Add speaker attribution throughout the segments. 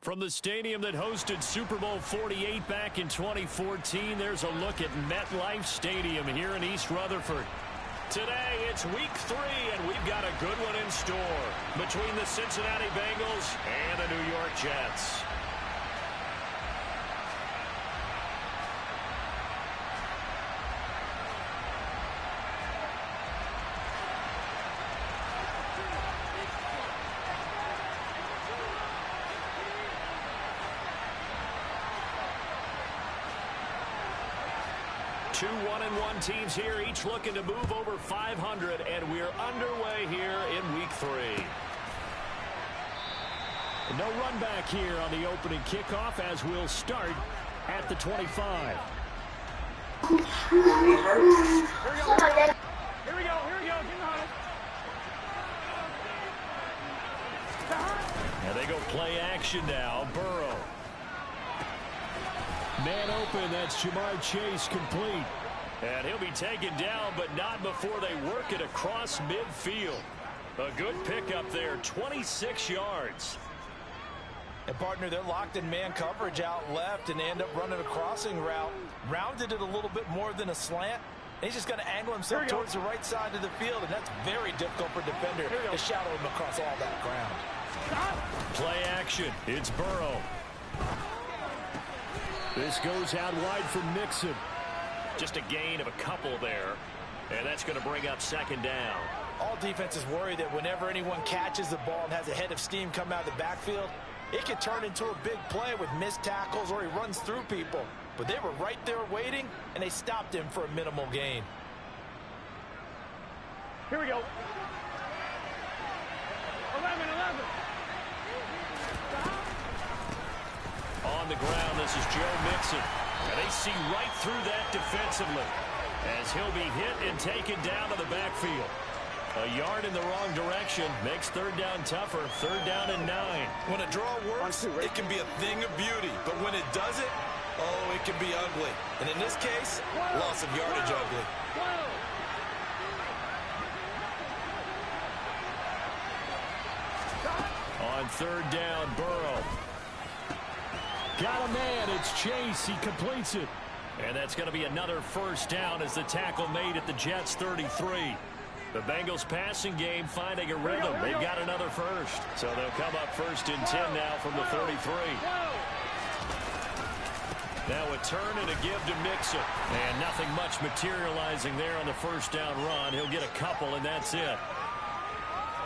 Speaker 1: From the stadium that hosted Super Bowl 48 back in 2014, there's a look at MetLife Stadium here in East Rutherford. Today, it's week 3, and we've got a good one in store between the Cincinnati Bengals and the New York Jets. Two 1-1 teams here, each looking to move over 500, and we're underway here in week 3. No run back here on the opening kickoff as we'll start at the 25. Here we go. Here we go. And they go play action now. Burrow. Man open, that's Jamar Chase complete. And he'll be taken down, but not before they work it across midfield. A good pickup there, 26 yards.
Speaker 2: And partner, they're locked in man coverage out left, and they end up running a crossing route. Rounded it a little bit more than a slant. He's just going to angle himself towards the right side of the field, and that's very difficult for a defender to shadow him across all that ground.
Speaker 1: Play action, it's Burrow. This goes out wide from Mixon. Just a gain of a couple there. And that's going to bring up second down.
Speaker 2: All defenses worry that whenever anyone catches the ball and has a head of steam come out of the backfield, it could turn into a big play with missed tackles or he runs through people. But they were right there waiting, and they stopped him for a minimal gain.
Speaker 3: Here we go. 11.
Speaker 1: On the ground, this is Joe Mixon. And they see right through that defensively as he'll be hit and taken down to the backfield. A yard in the wrong direction makes third down tougher. Third down and 9.
Speaker 2: When a draw works, it can be a thing of beauty. But when it doesn't, oh, it can be ugly. And in this case, loss of yardage ugly.
Speaker 1: On third down, Burrow. Got a man, it's Chase, he completes it. And that's going to be another first down as the tackle made at the Jets 33. The Bengals passing game finding a rhythm. They've got another first. So they'll come up first and 10 now from the 33. Now a turn and a give to Mixon. And nothing much materializing there on the first down run. He'll get a couple, and that's it.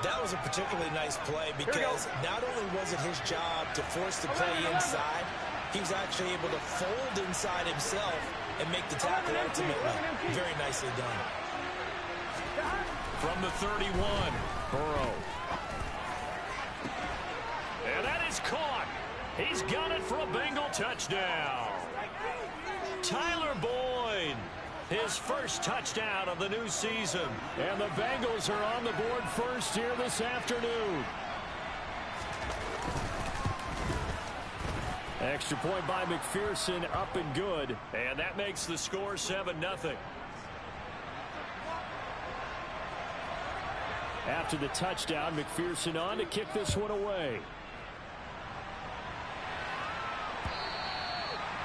Speaker 2: That was a particularly nice play because not only was it his job to force the play inside, he was actually able to fold inside himself and make the tackle ultimately. Very nicely done.
Speaker 1: From the 31, Burrow. And that is caught. He's got it for a Bengal touchdown. Tyler Boyd. His first touchdown of the new season. And the Bengals are on the board first here this afternoon. Extra point by McPherson, up and good. And that makes the score 7-0. After the touchdown, McPherson on to kick this one away.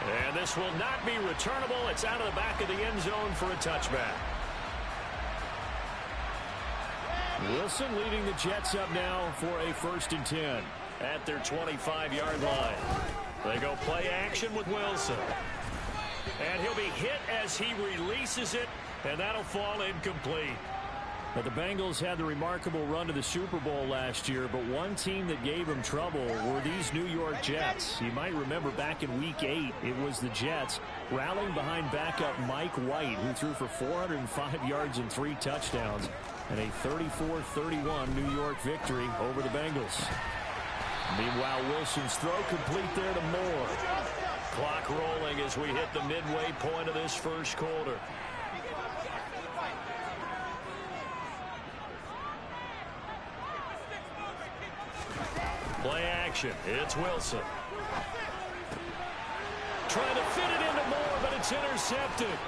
Speaker 1: And this will not be returnable. It's out of the back of the end zone for a touchback. Wilson leading the Jets up now for a first and 10 at their 25-yard line. They go play action with Wilson. And he'll be hit as he releases it, and that'll fall incomplete. But the Bengals had the remarkable run to the Super Bowl last year, but one team that gave them trouble were these New York Jets. You might remember back in Week 8, it was the Jets rallying behind backup Mike White, who threw for 405 yards and 3 touchdowns, and a 34-31 New York victory over the Bengals. Meanwhile, Wilson's throw complete there to Moore. Clock rolling as we hit the midway point of this first quarter. Play action. It's Wilson. Trying to fit it into Moore, but it's intercepted.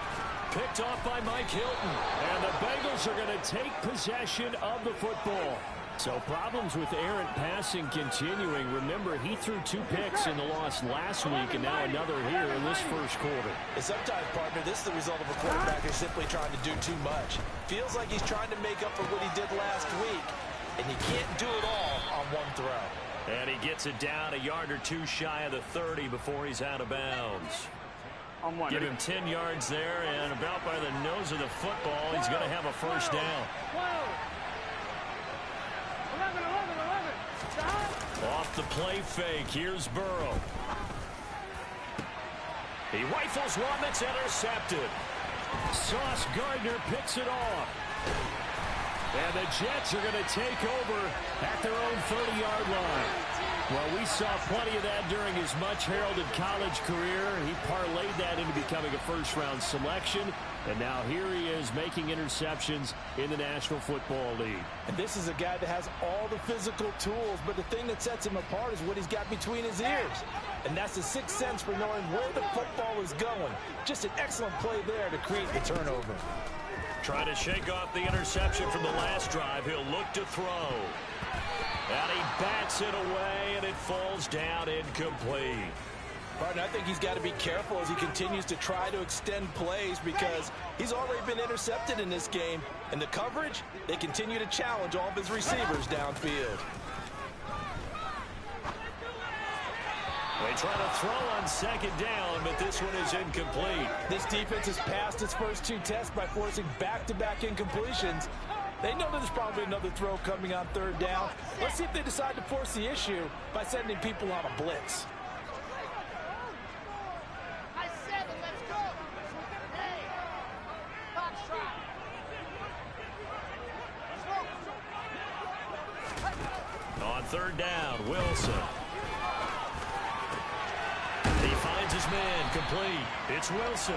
Speaker 1: Picked off by Mike Hilton. And the Bengals are going to take possession of the football. So problems with errant passing continuing. Remember, he threw 2 picks in the loss last week, and now another here in this first quarter.
Speaker 2: And sometimes, partner, this is the result of a quarterback who's simply trying to do too much. Feels like he's trying to make up for what he did last week, and you can't do it all on one throw.
Speaker 1: And he gets it down a yard or 2 shy of the 30 before he's out of bounds. Give him 10 yards there, and about by the nose of the football, he's going to have a first down. Off the play fake, here's Burrow. He rifles one that's intercepted. Sauce Gardner picks it off. And the Jets are going to take over at their own 30-yard line. Well, we saw plenty of that during his much-heralded college career. He parlayed that into becoming a first-round selection. And now here he is making interceptions in the National Football League.
Speaker 2: And this is a guy that has all the physical tools, but the thing that sets him apart is what he's got between his ears. And that's the sixth sense for knowing where the football is going. Just an excellent play there to create the turnover.
Speaker 1: Trying to shake off the interception from the last drive. He'll look to throw. And he bats it away, and it falls down incomplete.
Speaker 2: Partner, I think he's got to be careful as he continues to try to extend plays because he's already been intercepted in this game. And the coverage, they continue to challenge all of his receivers downfield.
Speaker 1: They try to throw on second down, but this one is incomplete.
Speaker 2: This defense has passed its first 2 tests by forcing back-to-back incompletions. They know there's probably another throw coming on third down. Let's see if they decide to force the issue by sending people on a blitz.
Speaker 1: On third down, Wilson. He finds his man, complete. It's Wilson.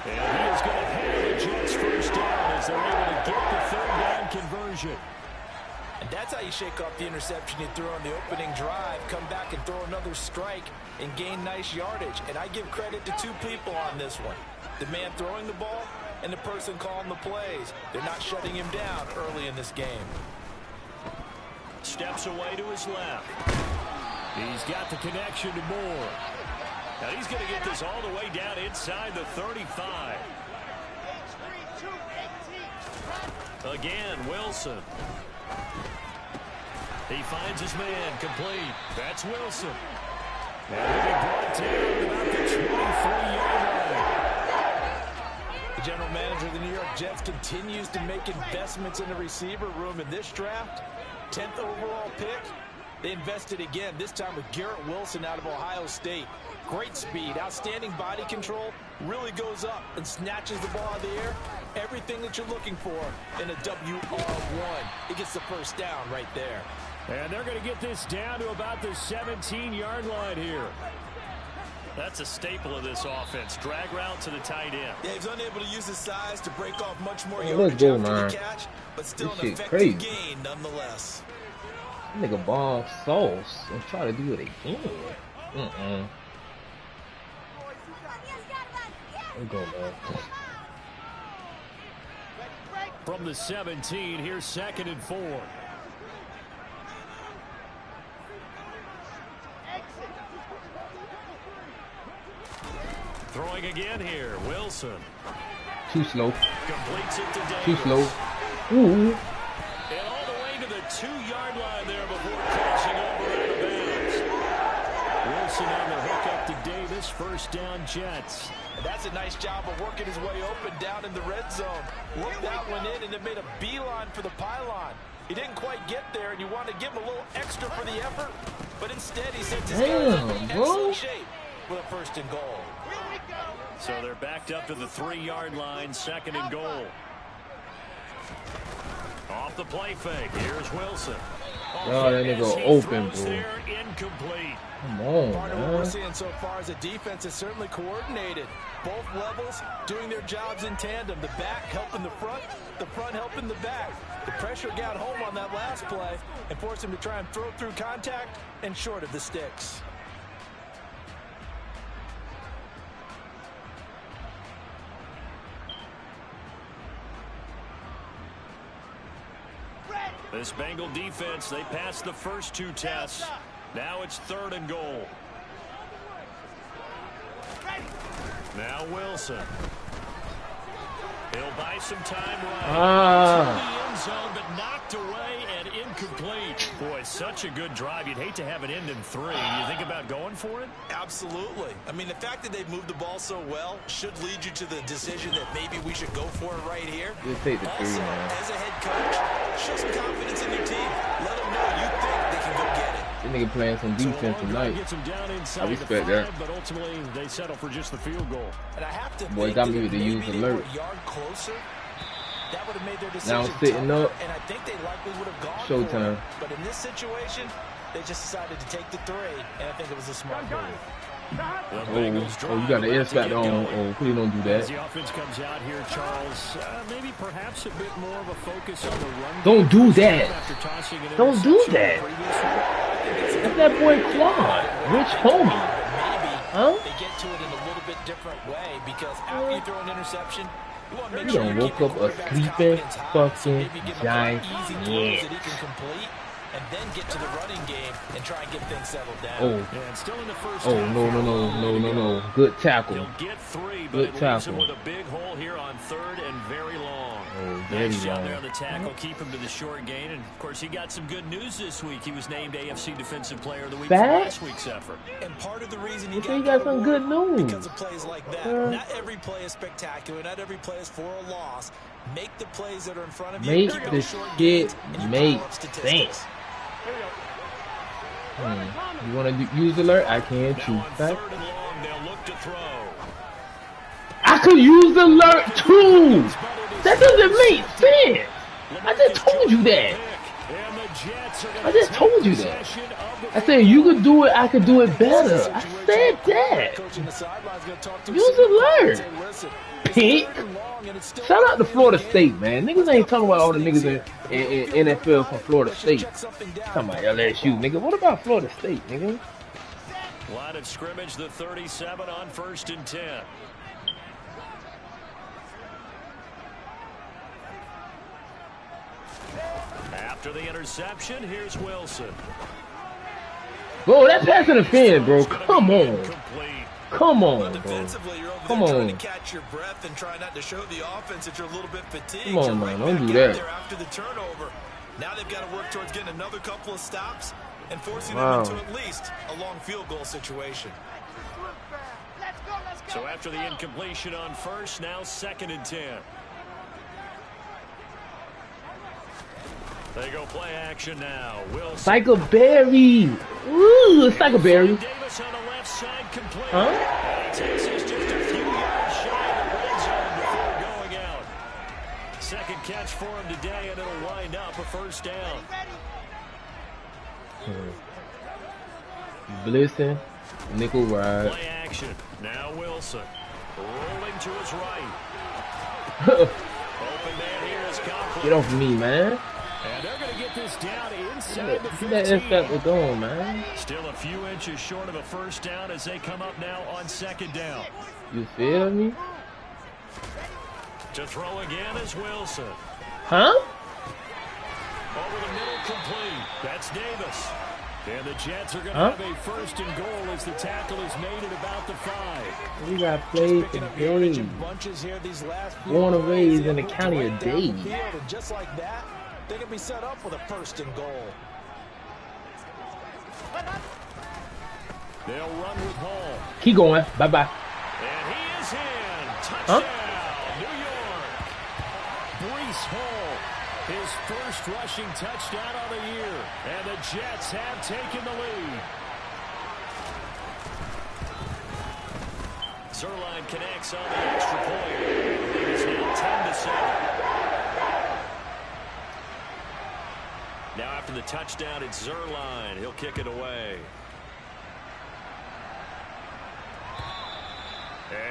Speaker 1: And he is going to have the Jets first down as they're able to get the third down conversion.
Speaker 2: And that's how you shake off the interception you threw on the opening drive, come back and throw another strike and gain nice yardage. And I give credit to 2 people on this one. The man throwing the ball and the person calling the plays. They're not shutting him down early in this game.
Speaker 1: Steps away to his left. He's got the connection to Moore. Now he's going to get this all the way down inside the 35. Again, Wilson. He finds his man, complete. That's Wilson. And he'll be brought down about the 23-yard line.
Speaker 2: The general manager of the New York Jets continues to make investments in the receiver room in this draft. 10th overall pick. They invested again, this time with Garrett Wilson out of Ohio State. Great speed, outstanding body control, really goes up and snatches the ball out of the air. Everything that you're looking for in a WR1. He gets the first down right there.
Speaker 1: And they're going to get this down to about the 17-yard line here. That's a staple of this offense. Drag route to the tight end.
Speaker 2: Yeah, he's unable to use his size to break off much more yardage after the catch, but still an effective gain nonetheless.
Speaker 3: Nigga ball sauce and try to do it again. Go, man.
Speaker 1: From the 17, here's 2nd and 4. Throwing again here, Wilson.
Speaker 3: Too slow.
Speaker 1: Completes it to Davis.
Speaker 3: Too slow. Ooh.
Speaker 1: And all the way to the 2-yard line there before crossing over out of bounds. Wilson on the hook up to Davis. First down, Jets.
Speaker 2: And that's a nice job of working his way open down in the red zone. Looked that one in and it made a beeline for the pylon. He didn't quite get there, and you want to give him a little extra for the effort, but instead he sends his guys up in excellent shape with a first and goal.
Speaker 1: So they're backed up to the 3-yard line, 2nd and goal. Off the play fake, here's Wilson.
Speaker 3: Oh, that nigga open, bro.
Speaker 1: There, incomplete.
Speaker 3: Come on,
Speaker 2: Part of
Speaker 3: man.
Speaker 2: what we're seeing so far is a defense is certainly coordinated. Both levels doing their jobs in tandem. The back helping the front helping the back. The pressure got home on that last play and forced him to try and throw through contact and short of the sticks.
Speaker 1: This Bengal defense, they passed the first 2 tests. Now it's 3rd and goal. Now Wilson. He'll buy some time right. To the end zone, but knocked away and incomplete. Boy, such a good drive. You'd hate to have it end in 3. You think about going for it?
Speaker 2: Absolutely. I mean, the fact that they've moved the ball so well should lead you to the decision that maybe we should go for it right here.
Speaker 3: Just take the 3,
Speaker 2: also,
Speaker 3: man.
Speaker 2: as a head coach, show some confidence in your team. Let them know you think they can go get it.
Speaker 3: This nigga playing some defense tonight. I respect that.
Speaker 1: But ultimately, they settle for just the field goal.
Speaker 2: And I have to
Speaker 3: Boy, got me with the use alert.
Speaker 2: Closer, that would have made their
Speaker 3: Now I'm sitting up.
Speaker 2: And I think they likely would have gone
Speaker 3: Showtime.
Speaker 2: But in this situation, they just decided to take the 3, and I think it was a smart move.
Speaker 3: Oh, you got the S factor on. Oh, please don't do that.
Speaker 1: As the offense comes out here, Charles, maybe perhaps a bit more of a focus on the run.
Speaker 3: Don't do that. Don't do that. That's that boy Claude. Rich homie. Huh?
Speaker 2: They get to it in a little bit different way because after you throw an interception, you want to make
Speaker 3: You
Speaker 2: sure
Speaker 3: done
Speaker 2: you
Speaker 3: woke
Speaker 2: keep
Speaker 3: up a sleeping fucking giant.
Speaker 2: easy throws that he can complete. And then get to the running game and try and get things settled down.
Speaker 3: Oh,
Speaker 1: and still in the first
Speaker 3: no. Good tackle.
Speaker 1: He'll get 3, but
Speaker 3: Good
Speaker 1: it leaves
Speaker 3: tackle.
Speaker 1: him with a big hole here on 3rd and very long.
Speaker 3: Oh, very
Speaker 1: nice job
Speaker 3: long.
Speaker 1: there on the tackle. Keep him to the short gain. And, of course, he got some good news this week. He was named AFC Defensive Player of the Week for last week's effort.
Speaker 2: And part of the reason
Speaker 3: You got some good news.
Speaker 2: because of plays like that. Not every play is spectacular. Not every play is for a loss. Make the plays that are in front of you.
Speaker 3: Make the shit make sense. You want to use alert? I can too. I could use alert too. That doesn't make sense. I just told you that. I just told you that. I said you could do it. I could do it better. I said that. Use alert. Pick. Shout out to Florida State, man. Niggas ain't talking about all the niggas in NFL from Florida State. Talking about LSU, nigga. What about Florida State, nigga?
Speaker 1: Line of scrimmage, the 37 on 1st and 10. After the interception, here's Wilson.
Speaker 3: Bro, that pass interference, bro. Come on. Come on, bro. Come on.
Speaker 2: To catch your breath and try not to show the offense that you're a little bit fatigued.
Speaker 3: Come on, man. Don't do that.
Speaker 2: After the turnover. Now they've got to work towards getting another couple of stops and forcing them into at least a long field goal situation.
Speaker 1: So after the incompletion on 1st, now 2nd and 10. They go play action now. Wilson.
Speaker 3: Psychoberry. Ooh, Psychoberry.
Speaker 1: Davis on the left side complete.
Speaker 3: Huh?
Speaker 1: Takes us just a few yards shy of the red zone before going out. 2nd catch for him today, and it'll wind up a 1st down.
Speaker 3: Blitzing. Nickel ride.
Speaker 1: Play action. Now Wilson. Rolling to his right. Open man here is Coughlin.
Speaker 3: Get off me, man.
Speaker 1: And they're going to get this down inside the 15.
Speaker 3: That S-factor going, man.
Speaker 1: Still a few inches short of a 1st down as they come up now on 2nd down.
Speaker 3: You feel me?
Speaker 1: To throw again is Wilson.
Speaker 3: Huh?
Speaker 1: Over the middle complete. That's Davis. And the Jets are going to have a 1st and goal as the tackle is made at about the 5.
Speaker 3: We got played today. Born and raised in the county of Dade.
Speaker 2: Just like that, they can be set up with a 1st and goal.
Speaker 1: They'll run with Hall.
Speaker 3: Keep going. Bye-bye.
Speaker 1: And he is in. Touchdown, New York. Breece Hall, his 1st rushing touchdown of the year. And the Jets have taken the lead. Zerline connects on the extra point. It is now 10-7. Now after the touchdown, it's Zerline. He'll kick it away.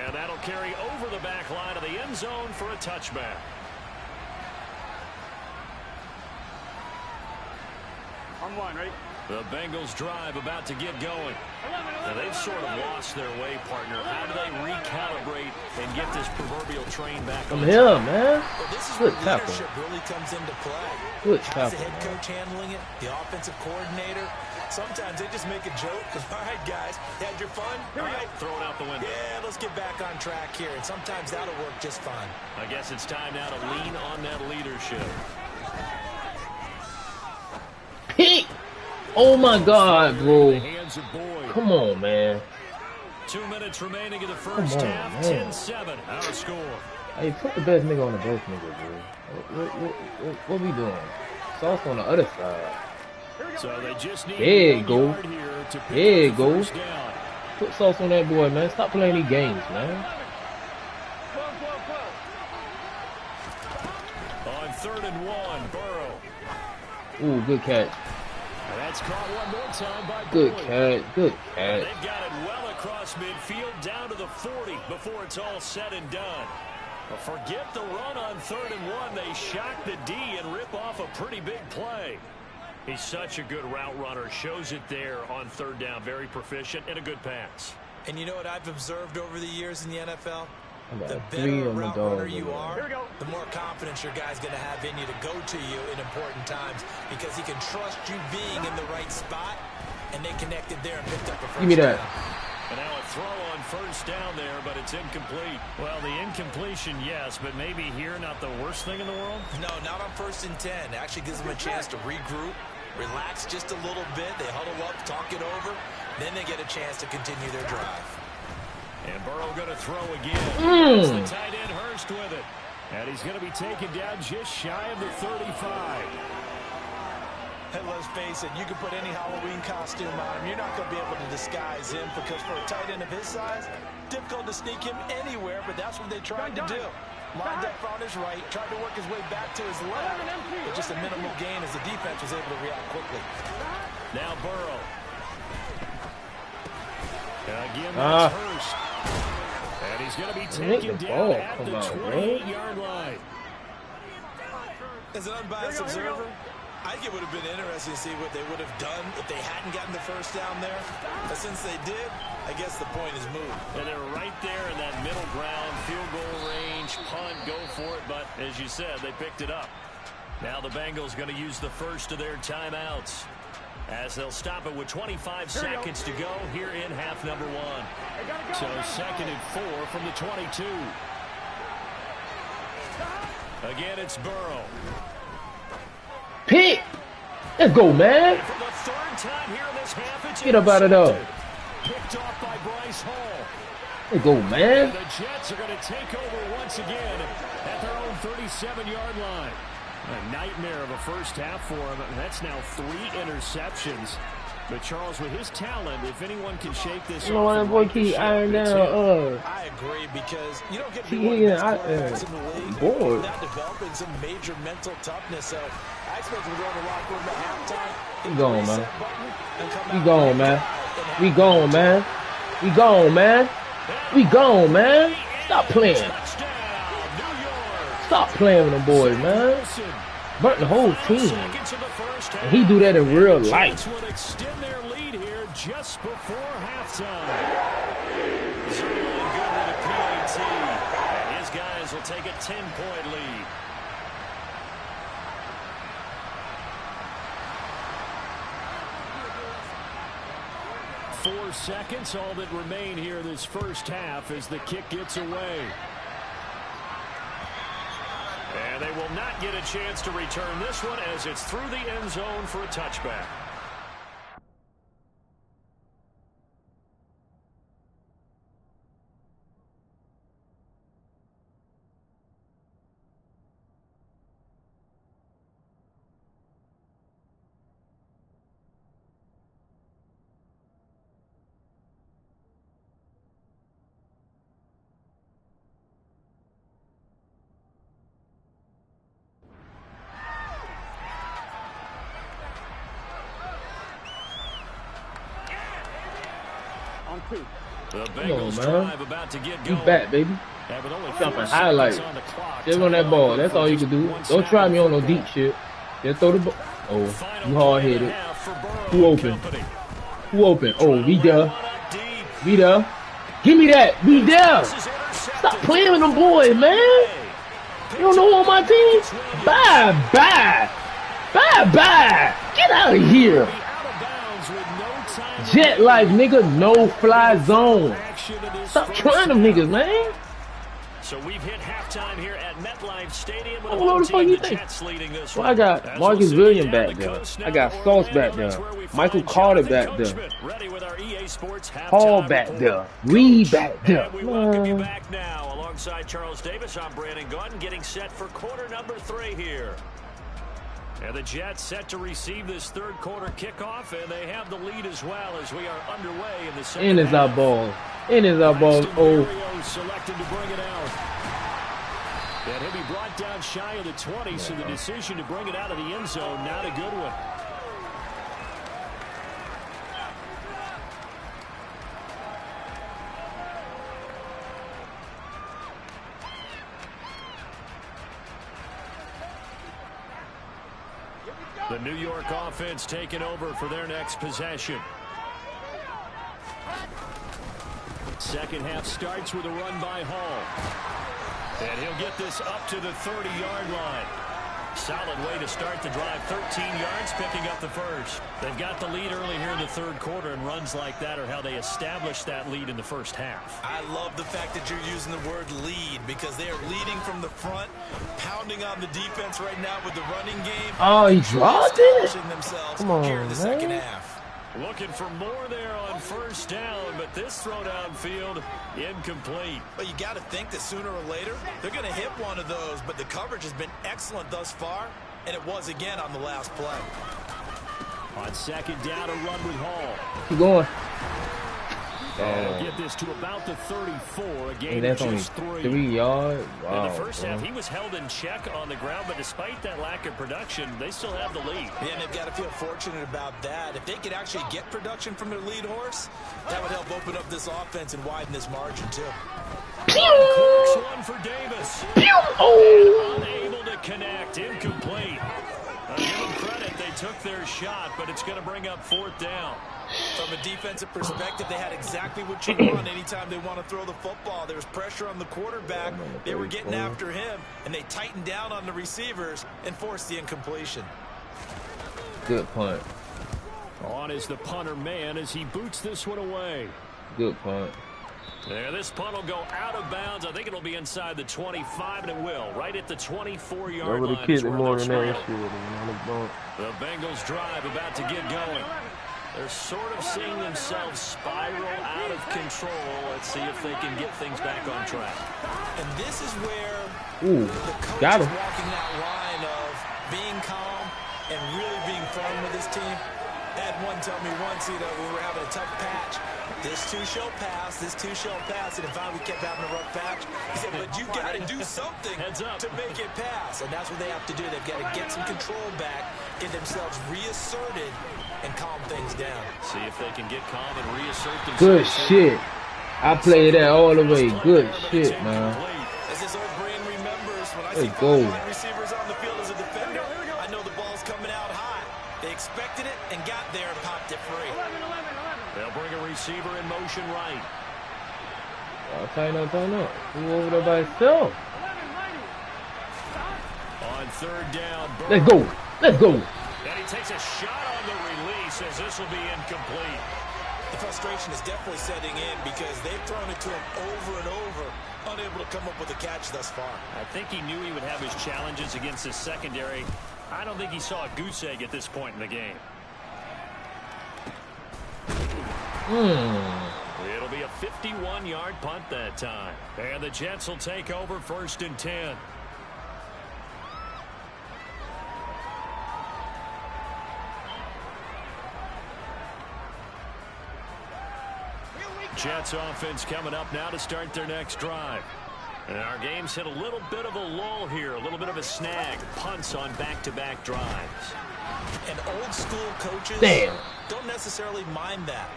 Speaker 1: And that'll carry over the back line of the end zone for a touchback.
Speaker 4: On 1, ready?
Speaker 1: The Bengals drive about to get going. Now they've sort of lost their way, partner. How do they recalibrate and get this proverbial train back on
Speaker 3: here, man.
Speaker 2: Well, this is
Speaker 3: Good
Speaker 2: where
Speaker 3: tackle.
Speaker 2: leadership really comes into play.
Speaker 3: Good
Speaker 2: How's the
Speaker 3: tackle,
Speaker 2: head coach handling it? The offensive coordinator? Sometimes they just make a joke because, all right, guys, you had your fun?
Speaker 1: Here we go. Throw it out the window.
Speaker 2: Yeah, let's get back on track here. And sometimes that'll work just fine.
Speaker 1: I guess it's time now to lean on that leadership.
Speaker 3: Pick! Oh my God, bro. Come on, man.
Speaker 1: 2 minutes remaining in the first half. 10-7. Our score.
Speaker 3: Hey, put the best nigga on the broke nigga, bro. What we doing? Sauce on the other side.
Speaker 1: So they just need
Speaker 3: there you go.
Speaker 1: There
Speaker 3: you go. Put sauce on that boy, man. Stop playing these games, man.
Speaker 1: On 3rd and 1, Burrow.
Speaker 3: Ooh, good catch.
Speaker 1: That's caught one more time by
Speaker 3: Good
Speaker 1: Boyd.
Speaker 3: catch. Good catch.
Speaker 1: They've got it well across midfield down to the 40 before it's all said and done. Well, forget the run on 3rd and 1. They shock the D and rip off a pretty big play. He's such a good route runner. Shows it there on 3rd down. Very proficient and a good pass.
Speaker 2: And you know what I've observed over the years in the NFL?
Speaker 3: The
Speaker 2: better route runner you are, the more confidence your guy's going to have in you to go to you in important times because he can trust you being in the right spot, and they connected there and picked up a first
Speaker 3: Give me that.
Speaker 2: down.
Speaker 1: And now a throw on 1st down there, but it's incomplete. Well, the incompletion, yes, but maybe here not the worst thing in the world?
Speaker 2: No, not on 1st and 10. It actually gives them a chance to regroup, relax just a little bit. They huddle up, talk it over. Then they get a chance to continue their drive.
Speaker 1: And Burrow going to throw again. It's the tight end Hurst with it. And he's going to be taken down just shy of the 35.
Speaker 2: Hey, let's face it, you can put any Halloween costume on him. You're not going to be able to disguise him because for a tight end of his size, difficult to sneak him anywhere, but that's what they tried to do. Lined up on his right, tried to work his way back to his left, but just a minimal gain as the defense was able to react quickly.
Speaker 1: Now Burrow. Again, that's Hurst. And he's going to be taken down at the 28-yard line.
Speaker 2: As an unbiased observer, I think it would have been interesting to see what they would have done if they hadn't gotten the first down there. But since they did, I guess the point is moved.
Speaker 1: And they're right there in that middle ground, field goal range, punt, go for it. But as you said, they picked it up. Now the Bengals going to use the first of their timeouts, as they'll stop it with 25 seconds to go here in half number 1. So 2nd and 4 from the 22. Again, it's Burrow.
Speaker 3: Pick! Let's go, man.
Speaker 1: And for the 3rd time here in this half, it's
Speaker 3: get up out of there.
Speaker 1: Picked off by Bryce Hall.
Speaker 3: Let's go, man.
Speaker 1: And the Jets are going to take over once again at their own 37-yard line. A nightmare of a first half for him. That's now 3 interceptions. But Charles, with his talent, if anyone can shape this,
Speaker 3: you know what, that boy keep iron down.
Speaker 2: I agree because you don't get to be one of the best quarterbacks in the league without developing some major mental toughness. So I expect him to go to the locker room at halftime.
Speaker 3: We going, man. We going, man. We going, man. We going, man. We going, man. Stop playing. Stop playing with them boys, man. Burnt the whole team. And he do that in real life.
Speaker 1: Will extend their lead here just before halftime. Zero good with a PAT. And his guys will take a 10-point lead. Four seconds, all that remain here this first half as the kick gets away. And they will not get a chance to return this one as it's through the end zone for a touchback. The Bengals drive about to get going.
Speaker 3: You back, baby. Jumping highlights. Just on that ball. That's all you can do. Don't try me on no deep shit. Just throw the ball. Oh, you hard-headed.
Speaker 1: for Burrow.
Speaker 3: Who open? Who open? Oh, be there. Be there. Give me that. Be there. Stop playing with them boys, man. You don't know who on my team? Bye, bye. Bye, bye. Get out of here. Jet Life, nigga. No fly zone. Stop trying them niggas, man.
Speaker 1: So we've hit halftime here at MetLife Stadium.
Speaker 3: What the fuck you think? Well, I got Marcus Williams back there. I got Sauce back there. Michael Carter back there. Paul back there. Reed back there.
Speaker 1: We welcome you back now alongside Charles Davis. I'm Brandon Gunn, getting set for quarter number 3 here. And the Jets set to receive this third quarter kickoff, and they have the lead as well as we are underway in the second.
Speaker 3: In is our ball. In is our ball. Oh.
Speaker 1: Selected to bring it out. And he'll be brought down shy of the 20, so the decision to bring it out of the end zone, not a good one. The New York offense taking over for their next possession. Second half starts with a run by Hall. And he'll get this up to the 30-yard line. Solid way to start the drive. 13 yards, picking up the first. They've got the lead early here in the third quarter, and runs like that are how they establish that lead in the first half.
Speaker 2: I love the fact that you're using the word lead, because they are leading from the front, pounding on the defense right now with the running game.
Speaker 3: Oh, he dropped it?
Speaker 2: Come on, here in the second half.
Speaker 1: Looking for more there on first down, but this throw downfield incomplete.
Speaker 2: But you got to think that sooner or later they're going to hit one of those, but the coverage has been excellent thus far, and it was again on the last play.
Speaker 1: On second down, a run with Hall.
Speaker 3: Keep going.
Speaker 1: And get this to about the 34. A game
Speaker 3: that's
Speaker 1: of
Speaker 3: only
Speaker 1: just
Speaker 3: 3 yards. Wow.
Speaker 1: In the first half, he was held in check on the ground, but despite that lack of production, they still have the lead.
Speaker 2: Yeah, and they've got to feel fortunate about that. If they could actually get production from their lead horse, that would help open up this offense and widen this margin, too.
Speaker 1: Corks one for Davis.
Speaker 3: Oh.
Speaker 1: Unable to connect. Incomplete. Give them credit. They took their shot, but it's going to bring up fourth down.
Speaker 2: From a defensive perspective, they had exactly what you want anytime they want to throw the football. There was pressure on the quarterback. They were getting after him, and they tightened down on the receivers and forced the incompletion.
Speaker 3: Good punt.
Speaker 1: On is the punter man as he boots this one away.
Speaker 3: Good punt.
Speaker 1: Yeah, this punt will go out of bounds. I think it'll be inside the 25, and it will. Right at the 24-yard line. The Bengals drive about to get going. They're sort of seeing themselves spiral out of control. Let's see if they can get things back on track.
Speaker 2: And this is where
Speaker 3: the
Speaker 2: coach is walking that line of being calm and really being firm with his team. I had one tell me once, we were having a tough patch. This too shall pass, this too shall pass. And if we kept having a rough patch, he said, but you got to do something to make it pass. And that's what they have to do. They've got to get some control back, get themselves reasserted, and calm things down.
Speaker 1: See if they can get calm and reassert themselves.
Speaker 3: Good shit. I played that all the way. Good shit, man.
Speaker 2: As his old brain remembers, when I see wide receivers on the field as a defender, I know the ball's coming out high. They expected it and got there and popped it free.
Speaker 1: They'll bring a receiver in motion right.
Speaker 3: Tighten up. Who over there by himself?
Speaker 1: On third down.
Speaker 3: Let's go.
Speaker 1: And he takes a shot on the release as this will be incomplete.
Speaker 2: The frustration is definitely setting in because they've thrown it to him over and over, unable to come up with a catch thus far.
Speaker 1: I think he knew he would have his challenges against his secondary. I don't think he saw a goose egg at this point in the game. It'll be a 51-yard punt that time. And the Jets will take over first and 10. Jets offense coming up now to start their next drive. And our game's hit a little bit of a lull here, a little bit of a snag. Punts on back-to-back drives.
Speaker 2: And old school coaches don't necessarily mind that.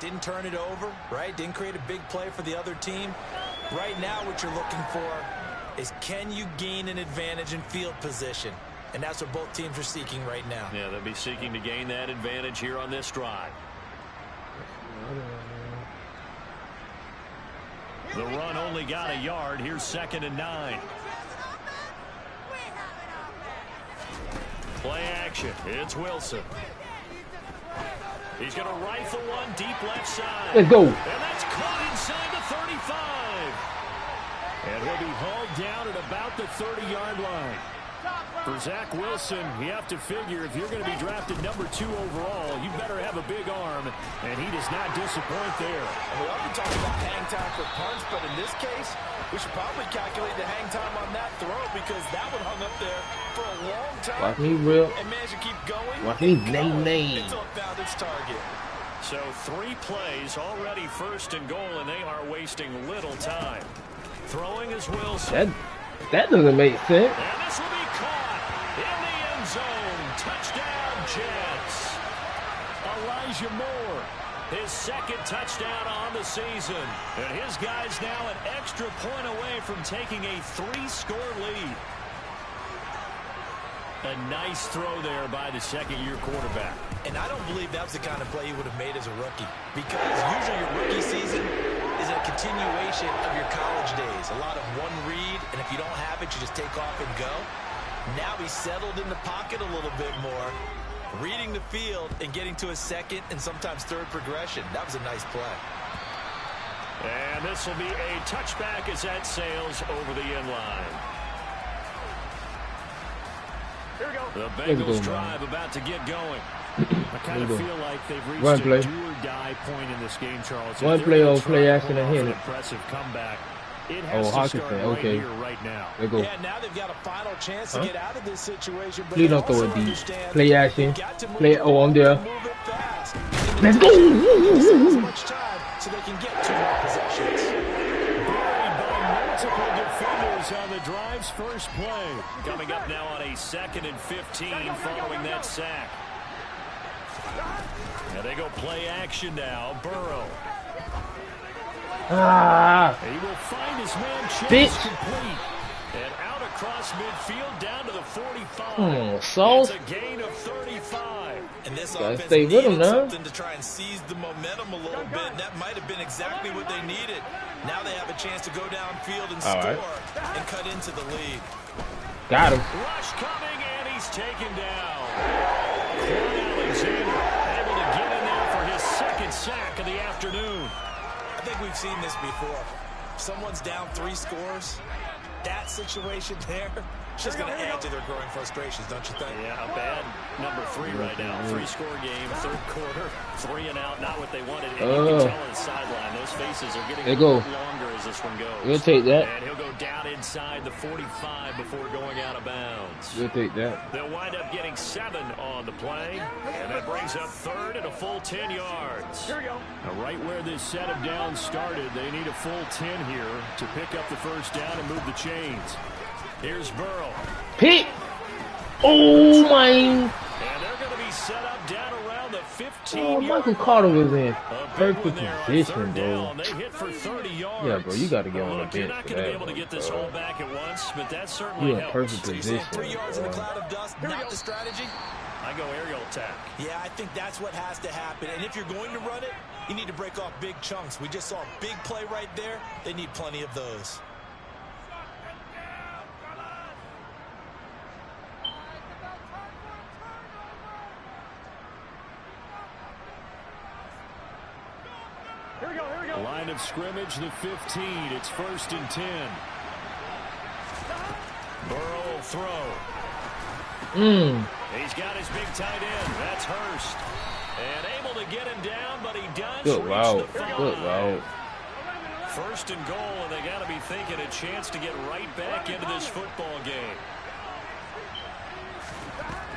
Speaker 2: Didn't turn it over, right? Didn't create a big play for the other team. Right now what you're looking for is, can you gain an advantage in field position? And that's what both teams are seeking right now.
Speaker 1: Yeah, they'll be seeking to gain that advantage here on this drive. The run only got a yard. Here's 2nd and 9. Play action. It's Wilson. He's going to rifle one deep left side.
Speaker 3: Let's go.
Speaker 1: And that's caught inside the 35. And he'll be hauled down at about the 30-yard line. For Zach Wilson, you have to figure if you're going to be drafted number 2 overall, you better have a big arm, and he does not disappoint there.
Speaker 2: And we often talk about hang time for punts, but in this case, we should probably calculate the hang time on that throw because that one hung up there for a long time.
Speaker 3: Watch me real.
Speaker 2: And managed to keep going.
Speaker 3: Watch me name.
Speaker 2: Until it found its target.
Speaker 1: So 3 plays already 1st and goal, and they are wasting little time. Throwing is Wilson.
Speaker 3: That doesn't make sense.
Speaker 1: And this will be caught in the end zone. Touchdown, Jets. Elijah Moore, his 2nd touchdown on the season. And his guys now an extra point away from taking a 3-score lead. A nice throw there by the 2nd-year quarterback.
Speaker 2: And I don't believe that was the kind of play he would have made as a rookie. Because usually your rookie season is a continuation of your college days. A lot of one read, and if you don't have it, you just take off and go. Now he's settled in the pocket a little bit more, reading the field and getting to a 2nd and sometimes 3rd progression. That was a nice play.
Speaker 1: And this will be a touchback as that sails over the end line. Here we go. The Bengals drive about to get going. I kind of feel like they've reached a do-or-die point in this game, Charles.
Speaker 3: One play on play action and hit it.
Speaker 1: Impressive comeback. It has to start right here, right now.
Speaker 3: There go.
Speaker 2: Yeah, now they've got a final chance to get out of this situation. But
Speaker 3: please don't throw it deep. Play action. Play. Oh, I'm there. Let's go.
Speaker 2: Much time so they can get 2 more possessions.
Speaker 1: Multiple defenders on the drive's first play. Coming up now on a 2nd and 15 following that sack. Now they go play action now. Burrow. He will find his man Chase complete. And out across midfield down to the 45.
Speaker 3: Sauce.
Speaker 1: It's a gain of 35.
Speaker 2: And this
Speaker 3: offense
Speaker 2: stay
Speaker 3: with him now.
Speaker 2: Something to try and seize the momentum a little bit. And that might have been exactly what they needed. Now they have a chance to go downfield and score and cut into the lead.
Speaker 3: Got him.
Speaker 1: Rush coming, and he's taken down. Corey Alexander able to get in there for his 2nd sack of the afternoon.
Speaker 2: I think we've seen this before. If someone's down 3 scores, that situation there, it's just going to add to their growing frustrations, don't you think?
Speaker 1: Yeah, a bad number 3 right now. 3-score game, 3rd quarter, 3 and out, not what they wanted. And you can tell on the sideline, those faces are getting a little longer as this one goes.
Speaker 3: We'll take that.
Speaker 1: And he'll go down inside the 45 before going out of bounds.
Speaker 3: We'll take that.
Speaker 1: They'll wind up getting 7 on the play, and that brings up 3rd and a full 10 yards. Here we go. Now, right where this set of downs started, they need a full 10 here to pick up the 1st down and move the chains. Here's Burrow.
Speaker 3: Pick. Oh, my.
Speaker 1: And they're going to be set up down around the 15.
Speaker 3: Oh, Michael Carter was in perfect position, bro.
Speaker 1: They hit for 30 yards.
Speaker 3: Yeah, bro, you got to get on the bench.
Speaker 1: You're not going to be able to get this all back at once, but that certainly helps.
Speaker 3: Perfect position.
Speaker 2: 3 yards in a cloud of dust, not the strategy.
Speaker 1: I go aerial attack.
Speaker 2: Yeah, I think that's what has to happen. And if you're going to run it, you need to break off big chunks. We just saw a big play right there. They need plenty of those.
Speaker 1: Line of scrimmage, the 15. It's 1st and 10. Burrow will throw. He's got his big tight end. That's Hurst. And able to get him down, but he does reach the 5.
Speaker 3: Good route.
Speaker 1: 1st and goal, and they got to be thinking a chance to get right back into this football game.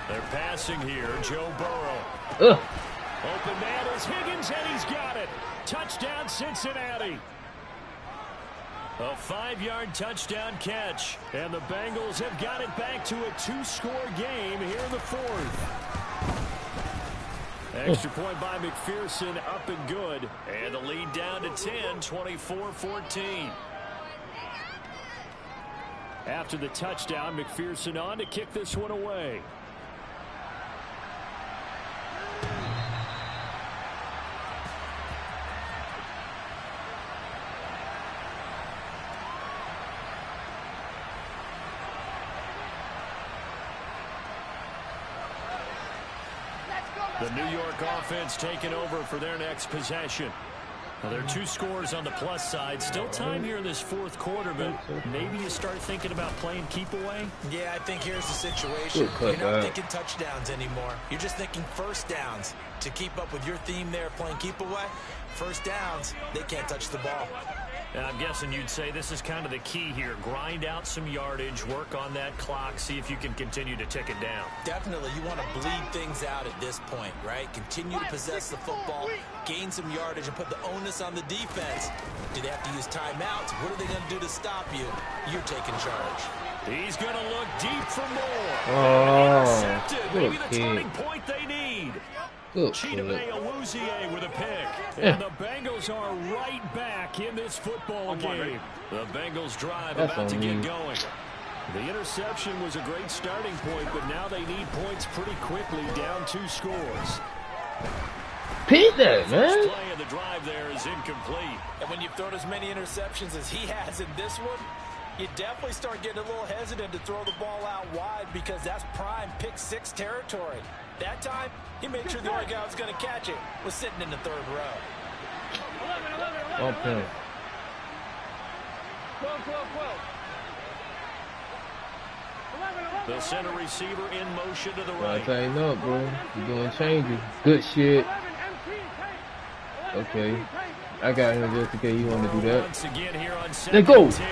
Speaker 1: They're passing here. Joe Burrow. Open man is Higgins, and he's got it. Touchdown, Cincinnati. A 5-yard touchdown catch. And the Bengals have got it back to a 2-score game here in the 4th. Extra point by McPherson, up and good. And the lead down to 10, 24-14. After the touchdown, McPherson on to kick this one away. The New York offense taking over for their next possession. Well, there are 2 scores on the plus side. Still time here in this 4th quarter, but maybe you start thinking about playing keep away?
Speaker 2: Yeah, I think here's the situation. You're not thinking touchdowns anymore. You're just thinking first downs. To keep up with your theme there, playing keep away, first downs, they can't touch the ball.
Speaker 1: And I'm guessing you'd say this is kind of the key here. Grind out some yardage, work on that clock, see if you can continue to tick it down.
Speaker 2: Definitely. You want to bleed things out at this point, right? Continue to possess the football, gain some yardage, and put the onus on the defense. Do they have to use timeouts? What are they going to do to stop you? You're taking charge.
Speaker 1: He's going to look deep for more.
Speaker 3: Oh,
Speaker 1: maybe the turning point they need. Chidobe Awuzie with a pick. And the Bengals are right back in this football game. The Bengals drive about to get going. The interception was a great starting point, but now they need points pretty quickly, down 2 scores.
Speaker 3: Pick that, man.
Speaker 1: Play of the drive there is incomplete.
Speaker 2: And when you've thrown as many interceptions as he has in this one, you definitely start getting a little hesitant to throw the ball out wide because that's prime pick 6 territory. That time, he made sure the only guy who was going to catch it was sitting in the 3rd row.
Speaker 3: Okay.
Speaker 1: The center receiver in motion to the
Speaker 3: Right.
Speaker 1: right.
Speaker 3: Tighten up, bro. You're doing changes. Good shit. Okay. I got him just in case you want to do that.
Speaker 1: Once again here on
Speaker 3: Let's go.
Speaker 1: 10.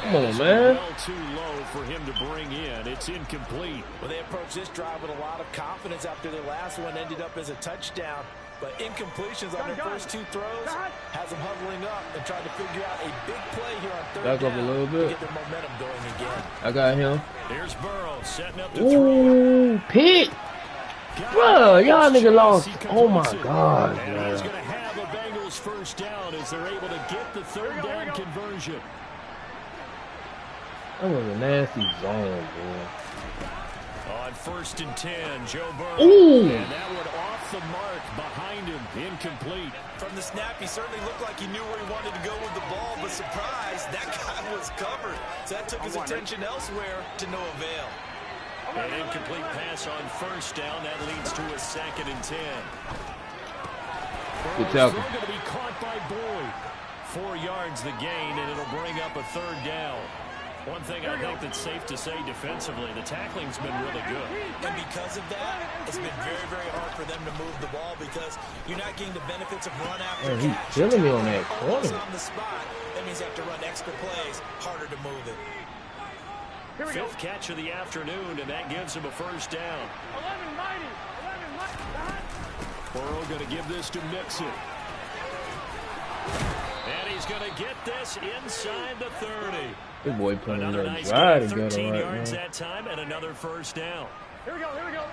Speaker 3: Come on, man.
Speaker 1: Well too low for him to bring in. It's incomplete.
Speaker 2: Well, they approached this drive with a lot of confidence after their last one ended up as a touchdown. But incompletions on their first 2 throws has them huddling up and trying to figure out a big play here on 3rd
Speaker 3: Back
Speaker 2: down
Speaker 3: up a little bit.
Speaker 2: to get their momentum going again.
Speaker 3: I got him.
Speaker 1: Here's Burrow setting up the throw.
Speaker 3: Ooh, pick. Bro, y'all nigga lost. Oh my God,
Speaker 1: And he's
Speaker 3: man.
Speaker 1: going to have a Bengals first down as they're able to get the 3rd down conversion.
Speaker 3: That was a nasty zone, bro.
Speaker 1: On 1st and 10, Joe Burrow.
Speaker 3: Ooh.
Speaker 1: And that one off the mark behind him, incomplete.
Speaker 2: From the snap, he certainly looked like he knew where he wanted to go with the ball, but surprise, that guy was covered. So that took his attention elsewhere to no avail.
Speaker 1: An incomplete pass on 1st down. That leads to a 2nd and 10.
Speaker 3: Good
Speaker 1: Burrow's
Speaker 3: tackle.
Speaker 1: throw going to be caught by Boyd. 4 yards the gain, and it'll bring up a 3rd down. One thing I think that's safe to say defensively, the tackling's been really good.
Speaker 2: And because of that, it's been very, very hard for them to move the ball because you're not getting the benefits of run after
Speaker 3: Man, he's
Speaker 2: catch.
Speaker 3: killing me on that
Speaker 2: Almost
Speaker 3: corner.
Speaker 2: on the spot. That means you have to run extra plays, harder to move it.
Speaker 1: 5th catch of the afternoon, and that gives him a 1st down. Burrow going to give this to Mixon. And he's going to get this inside the 30.
Speaker 3: This boy playing
Speaker 1: Another
Speaker 3: that
Speaker 1: nice
Speaker 3: dry
Speaker 1: game,
Speaker 3: together
Speaker 1: 13
Speaker 3: right
Speaker 1: yards
Speaker 3: now.
Speaker 1: that time, and another 1st down.
Speaker 2: Here we go.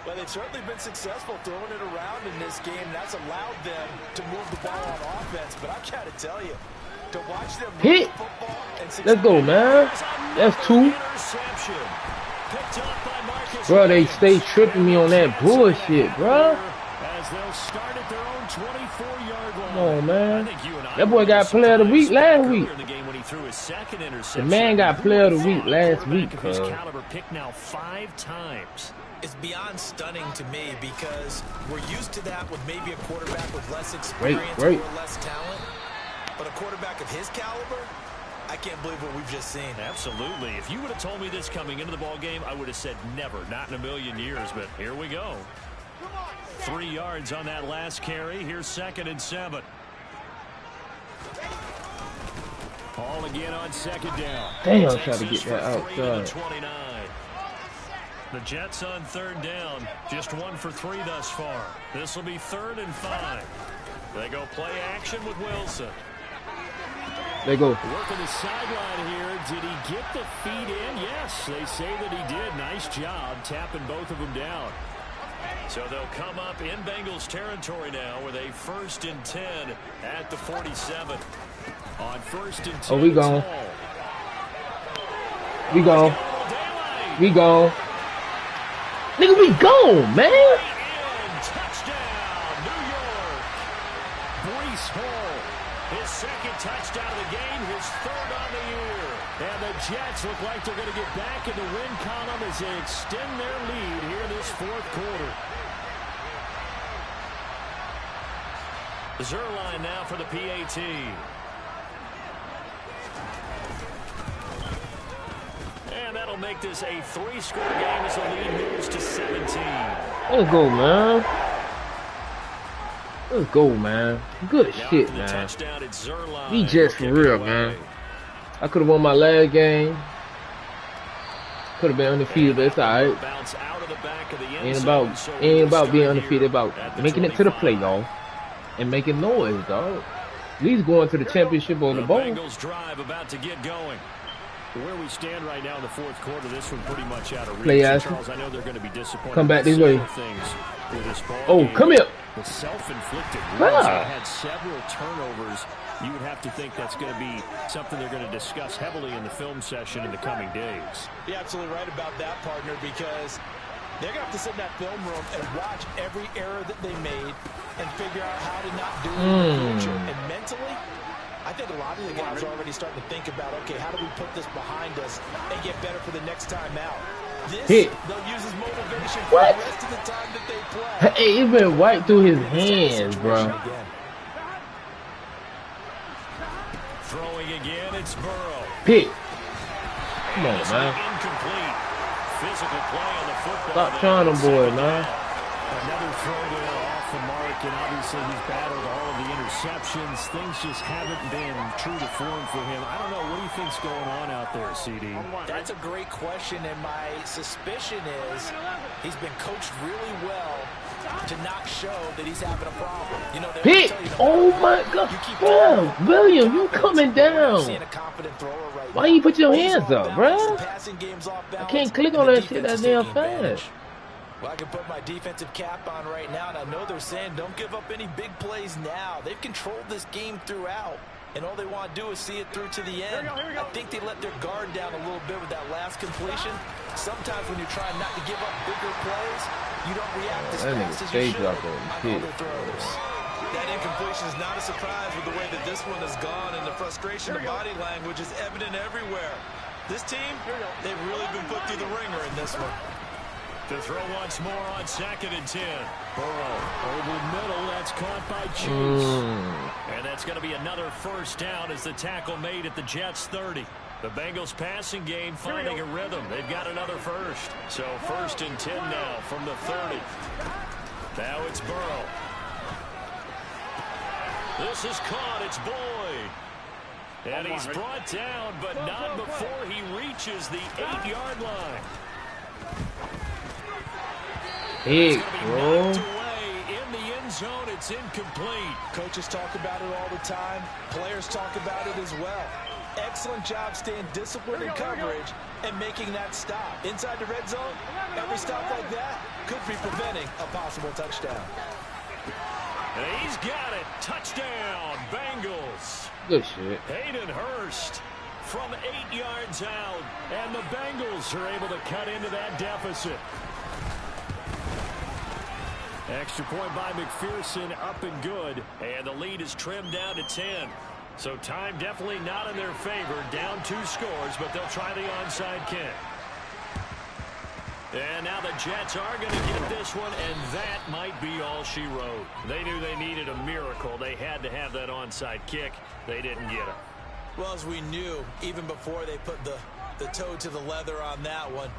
Speaker 2: Well, they've certainly been successful throwing it around in this game. That's allowed them to move the ball on offense. But I got to tell you, to watch them move
Speaker 3: Hit.
Speaker 2: the football and
Speaker 3: Let's go, man. That's 2.
Speaker 1: Interception. Picked up by Marcus.
Speaker 3: Bro, they stay tripping me on that bullshit, bro.
Speaker 1: As they'll start at their own 24-yard line.
Speaker 3: Come on, man.
Speaker 1: I think you and I
Speaker 3: That boy
Speaker 1: were
Speaker 3: got player of the week
Speaker 1: surprised
Speaker 3: last week.
Speaker 1: earlier in the game when he threw his 2nd
Speaker 3: The
Speaker 1: interception.
Speaker 3: man got player of the week last week,
Speaker 1: Quarterback of his
Speaker 3: cuz.
Speaker 1: caliber picked now 5 times.
Speaker 2: it's beyond stunning to me because we're used to that with maybe a quarterback with less experience or less talent. But a quarterback of his caliber, I can't believe what we've just seen.
Speaker 1: Absolutely. If you would have told me this coming into the ball game, I would have said never, not in a million years. But here we go. 3 yards on that last carry. Here's 2nd and 7. Ball again on 2nd down.
Speaker 3: Damn, I'm trying to get that outside.
Speaker 1: 29. The Jets on 3rd down. Just 1 for 3 thus far. This will be 3rd and 5. They go play action with Wilson.
Speaker 3: They go.
Speaker 1: Working the sideline here. Did he get the feet in? Yes, they say that he did. Nice job tapping both of them down. So they'll come up in Bengals territory now with a 1st and 10 at the 47. On 1st and 10.
Speaker 3: Oh, we gone. We gone. We gone. Nigga, we gone, man.
Speaker 1: Touchdown, New York. Breece Hall, his second touchdown of the game, his third on the year. And the Jets look like they're going to get back in the win column as they extend their lead here this fourth quarter. Zerline now for the PAT. And that'll make this a 3-score game as the lead moves to 17.
Speaker 3: Let's go, man. Let's go, man. Good shit, man. We Jets for real, man. I could have won my last game. Could have been undefeated, but it's alright. Ain't about being undefeated. About making it to the playoff and making noise, dog. At least going to the championship on the bowl.
Speaker 1: Bengals drive about to get going. Where we stand right now in the fourth quarter, this one pretty much out of reach. Charles, I know they're going to be disappointed.
Speaker 3: Come back this way. Oh, come here.
Speaker 1: The self-inflicted wounds had several turnovers. You would have to think that's going to be something they're going to discuss heavily in the film session in the coming days.
Speaker 2: You're absolutely right about that, partner, because they're going to have to sit in that film room and watch every error that they made and figure out how to not do it in the future. And mentally, I think a lot of the guys are already starting to think about, okay, how do we put this behind us and get better for the next time out? This, they'll use as motivation for the rest of the time that they play.
Speaker 3: Hey, it been wiped through his hands, bro.
Speaker 1: Throwing again, it's Burrow.
Speaker 3: Pick. Come on, man.
Speaker 1: Incomplete. Physical play on the football.
Speaker 3: Stop trying them, boy, man.
Speaker 1: Another throw there off the mark, and obviously he's battled all of the interceptions. Things just haven't been true to form for him. I don't know. What do you think's going on out there, CD?
Speaker 2: That's a great question, and my suspicion is he's been coached really well to not show that he's having a problem. You know,
Speaker 3: Pick! Oh my God! Bro, William, you coming down? Why you put your hands up, bro? I can't click on that shit that damn fast.
Speaker 2: Well, I can put my defensive cap on right now, and I know they're saying don't give up any big plays now. They've controlled this game throughout, and all they want to do is see it through to the end. I think they let their guard down a little bit with that last completion. Sometimes when you're trying not to give up bigger plays, you don't react as fast as you should on other throws. That incompletion is not a surprise with the way that this one has gone, and the frustration of body language is evident everywhere. This team, they've really been put through the ringer in this one.
Speaker 1: To throw once more on 2nd and 10. Burrow over the middle. That's caught by Chase. And that's going to be another first down as the tackle made at the Jets 30. The Bengals passing game finding a rhythm. They've got another first. So 1st and 10 now from the 30. Now it's Burrow. This is caught. It's Boyd. And he's brought down, but not before he reaches the 8-yard line.
Speaker 3: Hey, bro.
Speaker 1: In the end zone, it's incomplete.
Speaker 2: Coaches talk about it all the time. Players talk about it as well. Excellent job staying disciplined in coverage and making that stop. Inside the red zone, every stop like that could be preventing a possible touchdown.
Speaker 1: And he's got it. Touchdown, Bengals.
Speaker 3: Good shit.
Speaker 1: Hayden Hurst from 8 yards out. And the Bengals are able to cut into that deficit. Extra point by McPherson, up and good. And the lead is trimmed down to 10. So time definitely not in their favor. Down 2 scores, but they'll try the onside kick. And now the Jets are going to get this one, and that might be all she wrote. They knew they needed a miracle. They had to have that onside kick. They didn't get it.
Speaker 2: Well, as we knew, even before they put the toe to the leather on that one,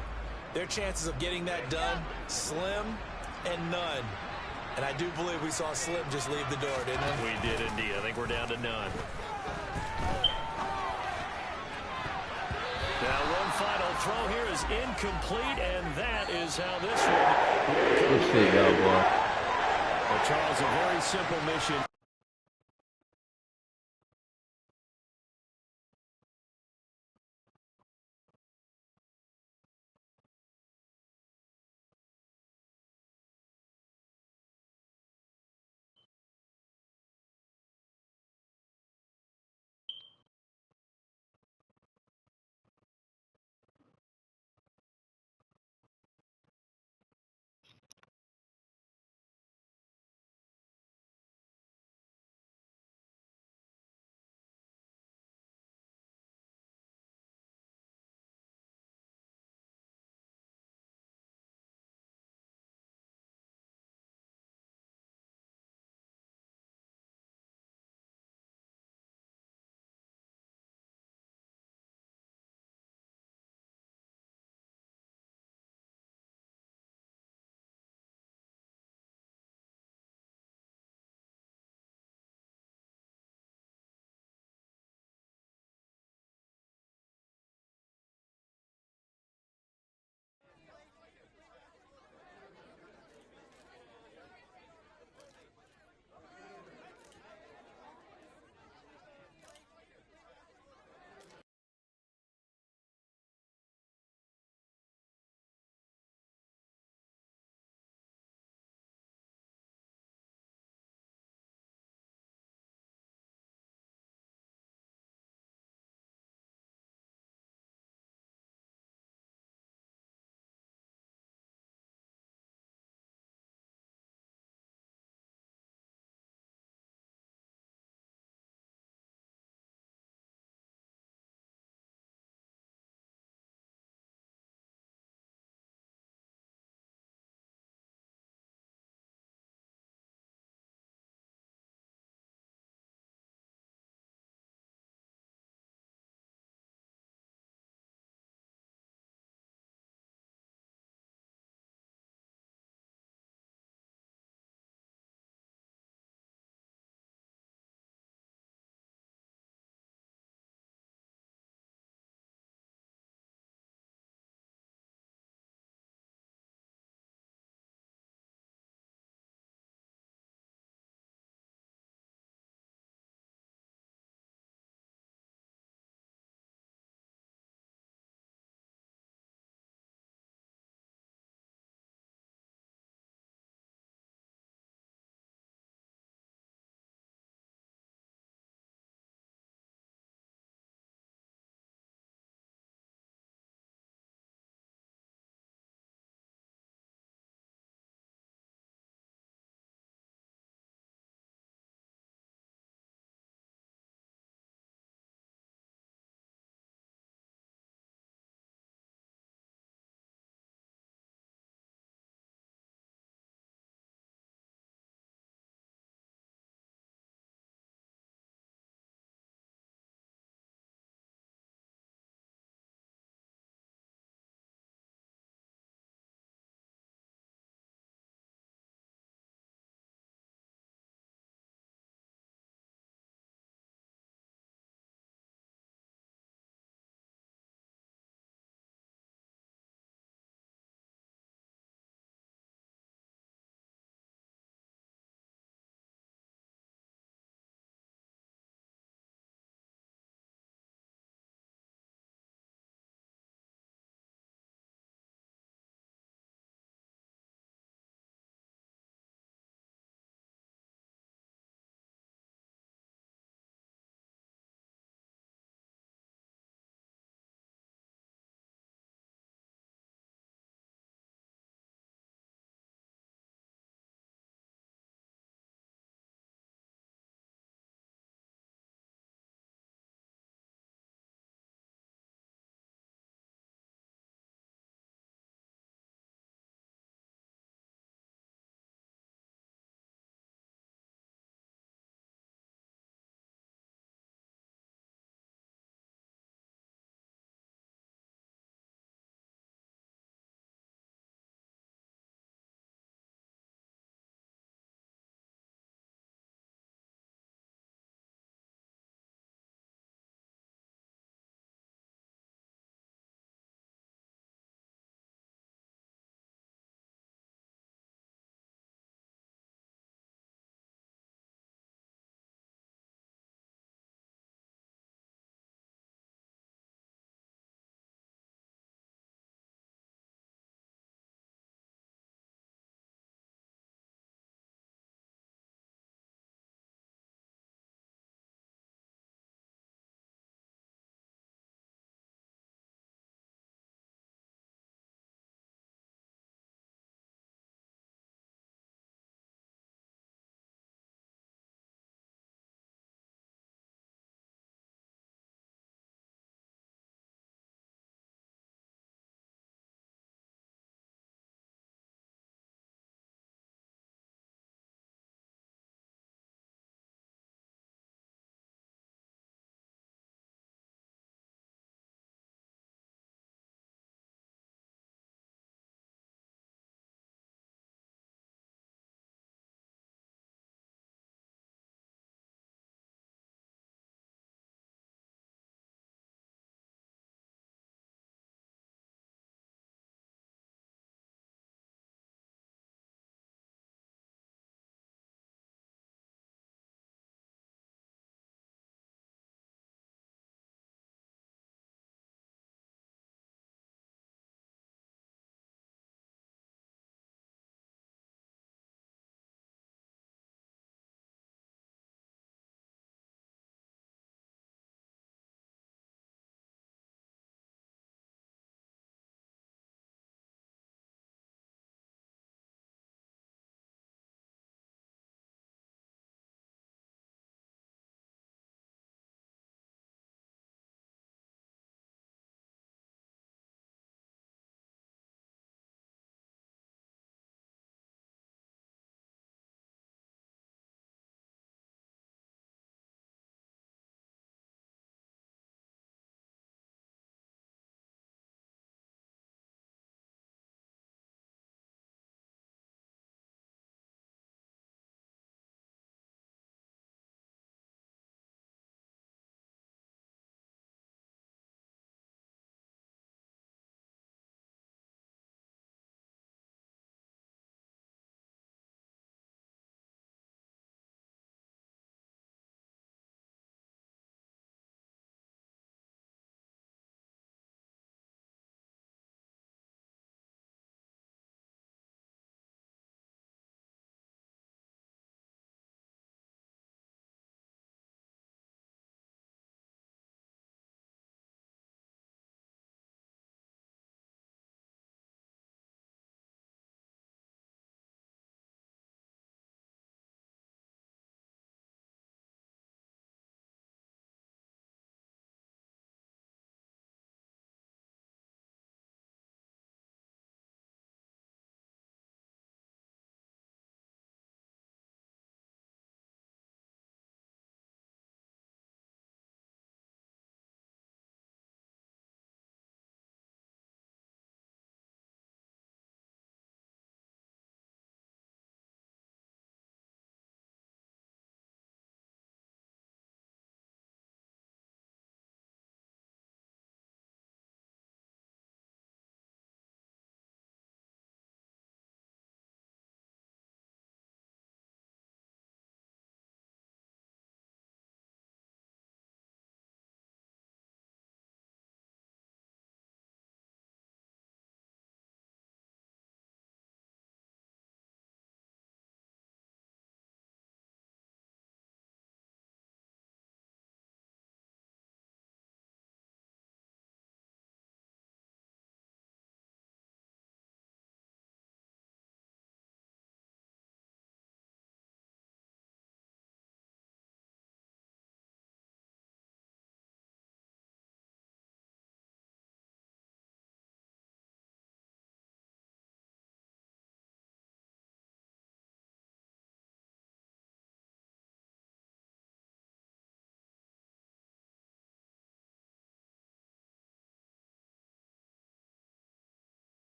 Speaker 2: their chances of getting that done, slim and none. And I do believe we saw Slim just leave the door, didn't we?
Speaker 1: We did indeed. I think we're down to none. Now one final throw here is incomplete, and that is how this one will
Speaker 3: Good shit, y'all, boy.
Speaker 1: Well, Charles, a very simple mission.